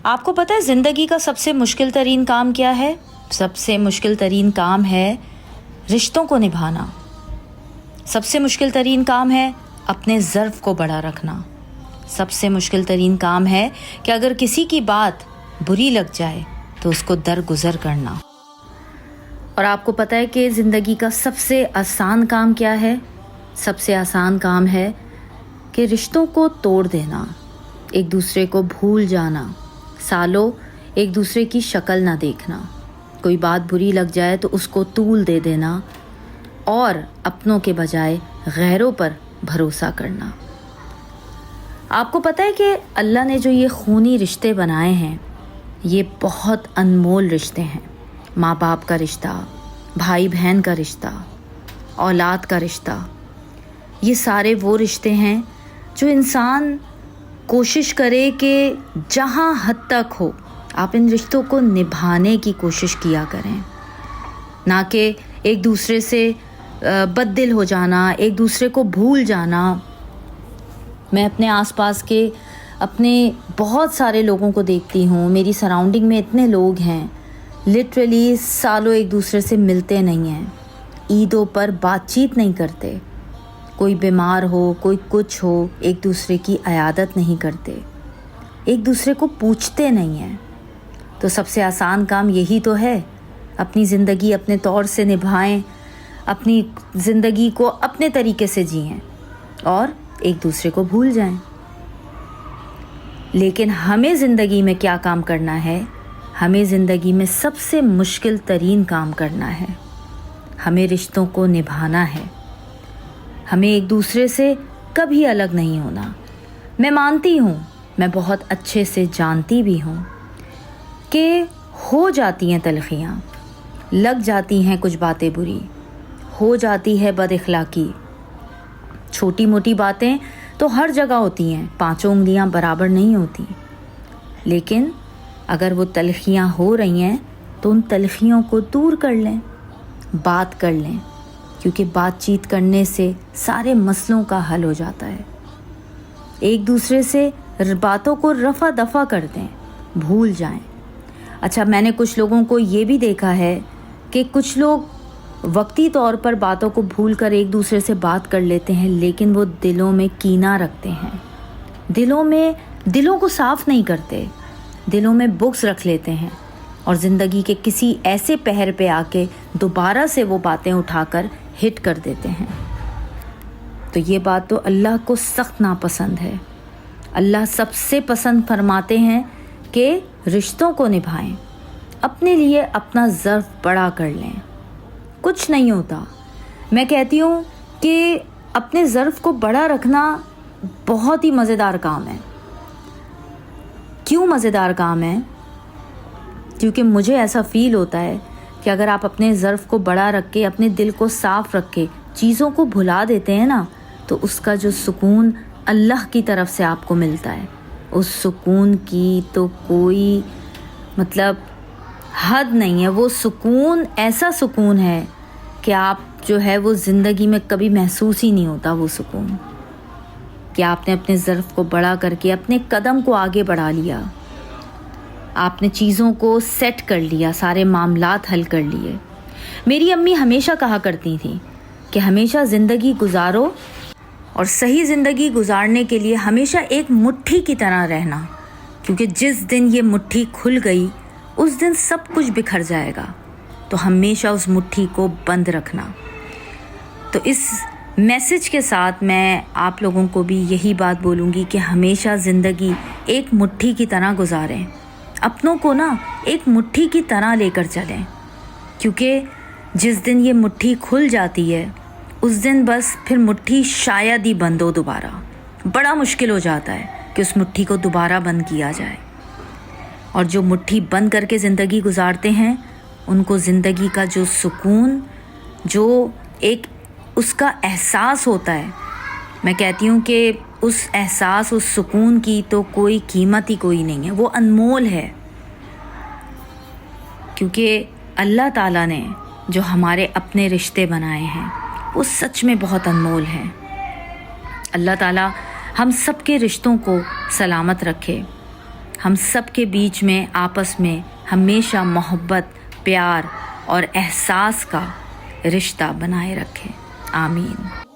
آپ کو پتہ ہے زندگی کا سب سے مشکل ترین کام کیا ہے؟ سب سے مشکل ترین کام ہے رشتوں کو نبھانا. سب سے مشکل ترین کام ہے اپنے ظرف کو بڑا رکھنا. سب سے مشکل ترین کام ہے کہ اگر کسی کی بات بری لگ جائے تو اس کو درگزر کرنا. اور آپ کو پتہ ہے کہ زندگی کا سب سے آسان کام کیا ہے؟ سب سے آسان کام ہے کہ رشتوں کو توڑ دینا، ایک دوسرے کو بھول جانا، سالوں ایک دوسرے کی شکل نہ دیکھنا. کوئی بات بری لگ جائے تو اس کو طول دے دینا اور اپنوں کے بجائے غیروں پر بھروسہ کرنا. آپ کو پتہ ہے کہ اللہ نے جو یہ خونی رشتے بنائے ہیں یہ بہت انمول رشتے ہیں. ماں باپ کا رشتہ، بھائی بہن کا رشتہ، اولاد کا رشتہ، یہ سارے وہ رشتے ہیں جو انسان کوشش کرے کہ جہاں حد تک ہو آپ ان رشتوں کو نبھانے کی کوشش کیا کریں، نہ کہ ایک دوسرے سے بد دل ہو جانا، ایک دوسرے کو بھول جانا. میں اپنے آس پاس کے اپنے بہت سارے لوگوں کو دیکھتی ہوں، میری سراؤنڈنگ میں اتنے لوگ ہیں لٹرلی سالوں ایک دوسرے سے ملتے نہیں ہیں، عیدوں پر بات چیت نہیں کرتے، کوئی بیمار ہو کوئی کچھ ہو ایک دوسرے کی عیادت نہیں کرتے، ایک دوسرے کو پوچھتے نہیں ہیں. تو سب سے آسان کام یہی تو ہے، اپنی زندگی اپنے طور سے نبھائیں، اپنی زندگی کو اپنے طریقے سے جئیں اور ایک دوسرے کو بھول جائیں. لیکن ہمیں زندگی میں کیا کام کرنا ہے؟ ہمیں زندگی میں سب سے مشکل ترین کام کرنا ہے. ہمیں رشتوں کو نبھانا ہے، ہمیں ایک دوسرے سے کبھی الگ نہیں ہونا. میں مانتی ہوں، میں بہت اچھے سے جانتی بھی ہوں کہ ہو جاتی ہیں تلخیاں، لگ جاتی ہیں کچھ باتیں بری، ہو جاتی ہے بد اخلاقی. چھوٹی موٹی باتیں تو ہر جگہ ہوتی ہیں، پانچوں انگلیاں برابر نہیں ہوتی. لیکن اگر وہ تلخیاں ہو رہی ہیں تو ان تلخیوں کو دور کر لیں، بات کر لیں، کیونکہ بات چیت کرنے سے سارے مسئلوں کا حل ہو جاتا ہے. ایک دوسرے سے باتوں کو رفع دفع کر دیں، بھول جائیں. اچھا، میں نے کچھ لوگوں کو یہ بھی دیکھا ہے کہ کچھ لوگ وقتی طور پر باتوں کو بھول کر ایک دوسرے سے بات کر لیتے ہیں، لیکن وہ دلوں میں کینہ رکھتے ہیں، دلوں کو صاف نہیں کرتے، دلوں میں بغض رکھ لیتے ہیں اور زندگی کے کسی ایسے پہر پہ آ کے دوبارہ سے وہ باتیں اٹھا کر ہٹ کر دیتے ہیں. تو یہ بات تو اللہ کو سخت ناپسند ہے. اللہ سب سے پسند فرماتے ہیں کہ رشتوں کو نبھائیں، اپنے لیے اپنا ظرف بڑا کر لیں. کچھ نہیں ہوتا. میں کہتی ہوں کہ اپنے ظرف کو بڑا رکھنا بہت ہی مزیدار کام ہے. کیوں مزیدار کام ہے؟ کیونکہ مجھے ایسا فیل ہوتا ہے کہ اگر آپ اپنے ظرف کو بڑا رکھ کے اپنے دل کو صاف رکھ کے چیزوں کو بھلا دیتے ہیں نا، تو اس کا جو سکون اللہ کی طرف سے آپ کو ملتا ہے، اس سکون کی تو کوئی حد نہیں ہے. وہ سکون ایسا سکون ہے کہ آپ جو ہے وہ زندگی میں کبھی محسوس ہی نہیں ہوتا. وہ سکون کہ آپ نے اپنے ظرف کو بڑا کر کے اپنے قدم کو آگے بڑھا لیا، آپ نے چیزوں کو سیٹ کر لیا، سارے معاملات حل کر لیے. میری امی ہمیشہ کہا کرتی تھیں کہ ہمیشہ زندگی گزارو اور صحیح زندگی گزارنے کے لیے ہمیشہ ایک مٹھی کی طرح رہنا، کیونکہ جس دن یہ مٹھی کھل گئی اس دن سب کچھ بکھر جائے گا. تو ہمیشہ اس مٹھی کو بند رکھنا. تو اس میسج کے ساتھ میں آپ لوگوں کو بھی یہی بات بولوں گی کہ ہمیشہ زندگی ایک مٹھی کی طرح گزاریں، اپنوں کو نا ایک مٹھی کی طرح لے کر چلیں، کیونکہ جس دن یہ مٹھی کھل جاتی ہے اس دن بس پھر مٹھی شاید ہی بند ہو دوبارہ. بڑا مشکل ہو جاتا ہے کہ اس مٹھی کو دوبارہ بند کیا جائے. اور جو مٹھی بند کر کے زندگی گزارتے ہیں ان کو زندگی کا جو سکون، جو ایک اس کا احساس ہوتا ہے، میں کہتی ہوں کہ اس احساس، اس سکون کی تو کوئی قیمت ہی کوئی نہیں ہے. وہ انمول ہے، کیونکہ اللہ تعالیٰ نے جو ہمارے اپنے رشتے بنائے ہیں وہ سچ میں بہت انمول ہیں. اللہ تعالیٰ ہم سب کے رشتوں کو سلامت رکھے ہم سب کے بیچ میں آپس میں ہمیشہ محبت، پیار اور احساس کا رشتہ بنائے رکھے. آمین.